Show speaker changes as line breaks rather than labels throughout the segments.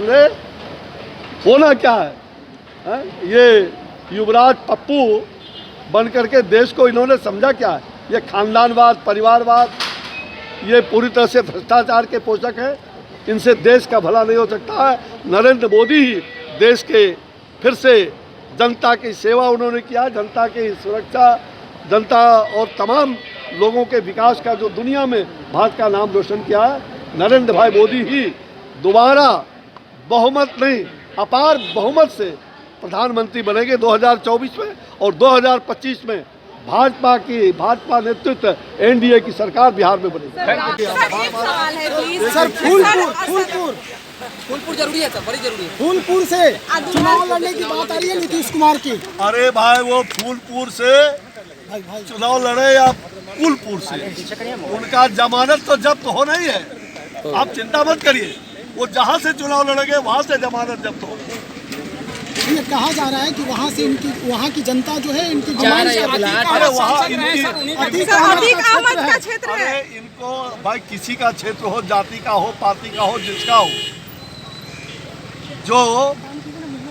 निकले, होना क्या है? ये युवराज पप्पू बन करके देश को इन्होंने समझा क्या है? ये खानदानवाद, परिवारवाद, ये पूरी तरह से भ्रष्टाचार के पोषक है। इनसे देश का भला नहीं हो सकता है। नरेंद्र मोदी ही देश के फिर से जनता की सेवा उन्होंने किया, जनता की सुरक्षा, जनता और तमाम लोगों के विकास का जो दुनिया में भारत का नाम रोशन किया है। नरेंद्र भाई मोदी ही दोबारा बहुमत नहीं, अपार बहुमत से प्रधानमंत्री बनेंगे 2024 में, और 2025 में भाजपा नेतृत्व एनडीए की सरकार बिहार में बनेगी।
सर, फूलपुर जरूरी है सर, बड़ी जरूरी है। फूलपुर से चुनाव लड़ने की बात आ रही है नीतीश कुमार की।
अरे भाई, वो फूलपुर से चुनाव लड़े या फूलपुर से, उनका जमानत तो जब्त होना ही है। आप चिंता मत करिए, वो जहाँ से चुनाव लड़ेंगे वहाँ से जमानत जब्त हो।
ये कहा जा रहा है कि वहाँ की जनता जो है इनकी
अरे वहाँ
अतीक अहमद का क्षेत्र है।
अरे इनको भाई किसी का क्षेत्र हो, जाति का हो, पार्टी का हो, जिसका हो, जो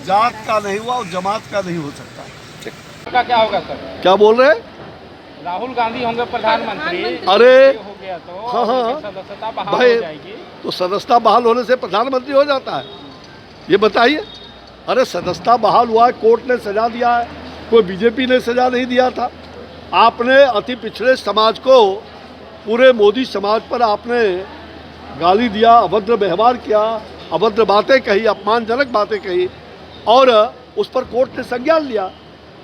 जात का नहीं हुआ और जमात का नहीं हो सकता।
का क्या होगा सर?
क्या बोल रहे हैं?
राहुल गांधी होंगे प्रधानमंत्री।
अरे
हो गया तो
हाँ,
सदस्यता बहाल
भाई
हो जाएगी।
तो सदस्यता बहाल होने से प्रधानमंत्री हो जाता है? ये बताइए। अरे सदस्यता बहाल हुआ है, कोर्ट ने सजा दिया है, कोई बीजेपी ने सजा नहीं दिया था। आपने अति पिछड़े समाज को, पूरे मोदी समाज पर आपने गाली दिया, अभद्र व्यवहार किया, अभद्र बातें कही, अपमानजनक बातें कही, और उस पर कोर्ट ने संज्ञान लिया।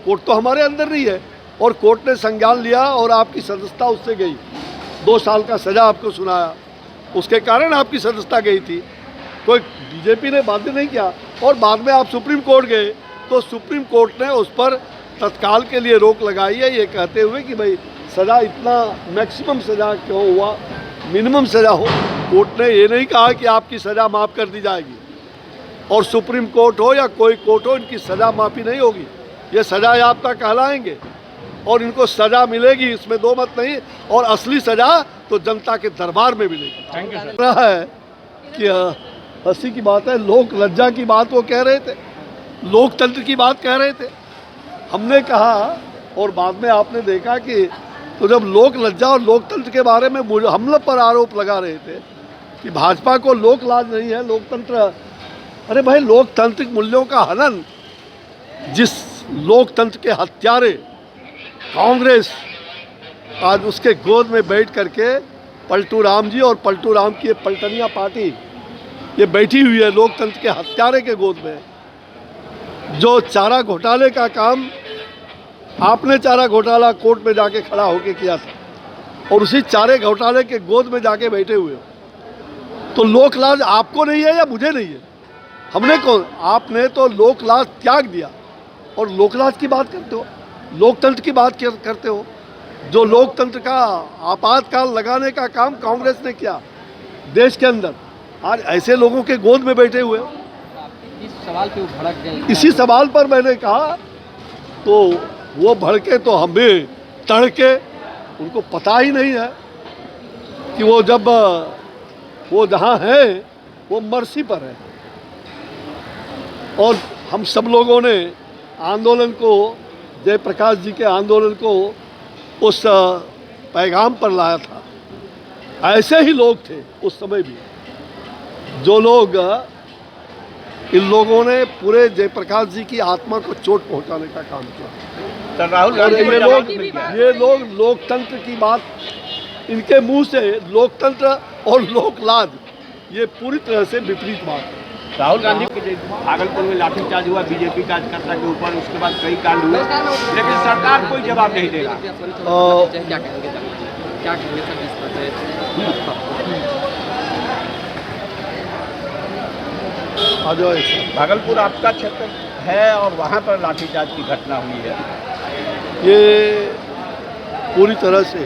कोर्ट तो हमारे अंदर नहीं है, और कोर्ट ने संज्ञान लिया और आपकी सदस्यता उससे गई। 2 साल का सजा आपको सुनाया, उसके कारण आपकी सदस्यता गई थी। कोई बीजेपी ने बाध्य नहीं किया। और बाद में आप सुप्रीम कोर्ट गए तो सुप्रीम कोर्ट ने उस पर तत्काल के लिए रोक लगाई है, ये कहते हुए कि भाई सज़ा इतना मैक्सिमम सज़ा क्यों हुआ, मिनिमम सज़ा हो। कोर्ट ने ये नहीं कहा कि आपकी सज़ा माफ़ कर दी जाएगी, और सुप्रीम कोर्ट हो या कोई कोर्ट हो, इनकी सज़ा माफ़ी नहीं होगी। ये सज़ा याफ्ता कहलाएंगे और इनको सज़ा मिलेगी, इसमें दो मत नहीं। और असली सज़ा तो जनता के दरबार में मिलेगी।
Thank you sir.
रहा है कि हंसी की बात है, लोक लज्जा की बात वो कह रहे थे, लोकतंत्र की बात कह रहे थे। हमने कहा, और बाद में आपने देखा कि तो जब लोक लज्जा और लोकतंत्र के बारे में हम लोग पर आरोप लगा रहे थे कि भाजपा को लोक लाज नहीं है, लोकतंत्र। अरे भाई, लोकतांत्रिक मूल्यों का हनन जिस लोकतंत्र के हत्यारे कांग्रेस आज उसके गोद में बैठ करके पलटू राम जी और पलटू राम की ये पलटनिया पार्टी ये बैठी हुई है लोकतंत्र के हत्यारे के गोद में। जो चारा घोटाले का काम आपने चारा घोटाला कोर्ट में जाके खड़ा होके किया था, और उसी चारे घोटाले के गोद में जाके बैठे हुए हो, तो लोकलाज आपको नहीं है या मुझे नहीं है? हमने कौन? आपने तो लोकलाज त्याग दिया और लोकलाज की बात करते हो, लोकतंत्र की बात करते हो। जो लोकतंत्र का आपातकाल लगाने का काम कांग्रेस ने किया देश के अंदर, आज ऐसे लोगों के गोद में बैठे हुए हो।
इस सवाल पे भड़क गए।
इसी सवाल पर मैंने कहा, तो वो भड़के तो हमें तड़के, उनको पता ही नहीं है कि वो जब वो जहाँ है वो मर्सी पर है। और हम सब लोगों ने आंदोलन को, जयप्रकाश जी के आंदोलन को उस पैगाम पर लाया था। ऐसे ही लोग थे उस समय भी, जो लोग, इन लोगों ने पूरे जयप्रकाश जी की आत्मा को चोट पहुंचाने का काम किया।
सर, राहुल
और
गांधी
ये लोग लोकतंत्र की बात, इनके मुंह से लोकतंत्र और लोकलाज, ये पूरी तरह से विपरीत बात है।
राहुल गांधी भागलपुर में लाठीचार्ज हुआ बीजेपी कार्यकर्ता के ऊपर, उसके बाद कई कांड हुए, लेकिन सरकार कोई जवाब नहीं दे रहा।
क्या कहेंगे सर इस पर?
भागलपुर आपका क्षेत्र है और वहाँ पर लाठीचार्ज की घटना हुई है।
ये पूरी तरह से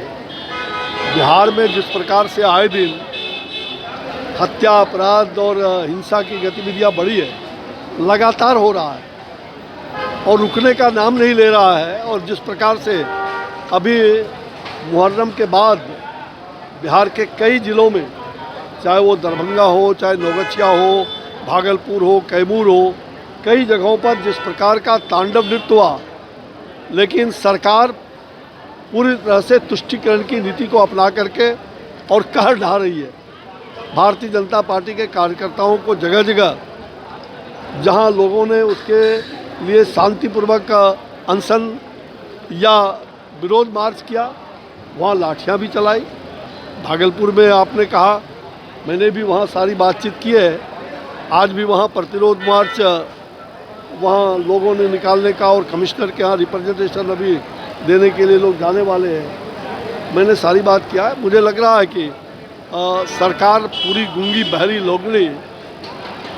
बिहार में जिस प्रकार से आए दिन हत्या, अपराध और हिंसा की गतिविधियां बढ़ी है, लगातार हो रहा है और रुकने का नाम नहीं ले रहा है। और जिस प्रकार से अभी मुहर्रम के बाद बिहार के कई ज़िलों में, चाहे वो दरभंगा हो, चाहे नौगछिया हो, भागलपुर हो, कैमूर हो, कई जगहों पर जिस प्रकार का तांडव नृत्य हुआ, लेकिन सरकार पूरी तरह से तुष्टीकरण की नीति को अपना करके और कहर ढा रही है। भारतीय जनता पार्टी के कार्यकर्ताओं को जगह जगह जहां लोगों ने उसके लिए शांतिपूर्वक अनशन या विरोध मार्च किया, वहाँ लाठियाँ भी चलाई। भागलपुर में आपने कहा, मैंने भी वहाँ सारी बातचीत की है। आज भी वहाँ प्रतिरोध मार्च वहाँ लोगों ने निकालने का, और कमिश्नर के यहाँ रिप्रेजेंटेशन अभी देने के लिए लोग जाने वाले हैं। मैंने सारी बात किया है। मुझे लग रहा है कि सरकार पूरी गूंगी बहरी लोगड़ी,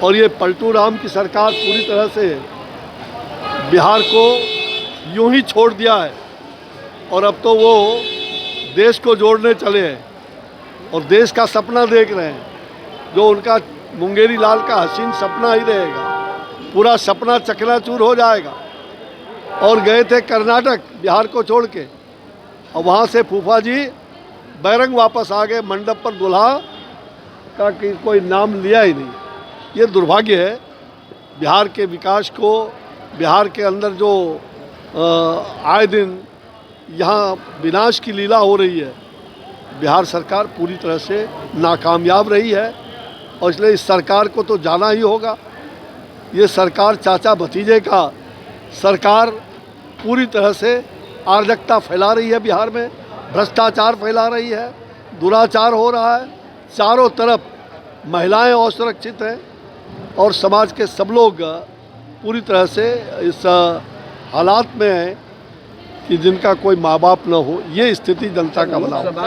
और ये पलटू राम की सरकार पूरी तरह से बिहार को यूं ही छोड़ दिया है, और अब तो वो देश को जोड़ने चले हैं और देश का सपना देख रहे हैं, जो उनका मुंगेरी लाल का हसीन सपना ही रहेगा। पूरा सपना चकनाचूर हो जाएगा। और गए थे कर्नाटक, बिहार को छोड़ के, और वहाँ से फूफा जी बैरंग वापस आ गए। मंडप पर दुल्हा का कोई नाम लिया ही नहीं। ये दुर्भाग्य है। बिहार के विकास को, बिहार के अंदर जो आए दिन यहाँ विनाश की लीला हो रही है, बिहार सरकार पूरी तरह से नाकामयाब रही है, और इसलिए इस सरकार को तो जाना ही होगा। ये सरकार चाचा भतीजे का सरकार पूरी तरह से अराजकता फैला रही है बिहार में, भ्रष्टाचार फैला रही है, दुराचार हो रहा है। चारों तरफ महिलाएं असुरक्षित हैं, और समाज के सब लोग पूरी तरह से इस हालात में हैं कि जिनका कोई माँ बाप न हो। ये स्थिति जनता का बना हुआ है।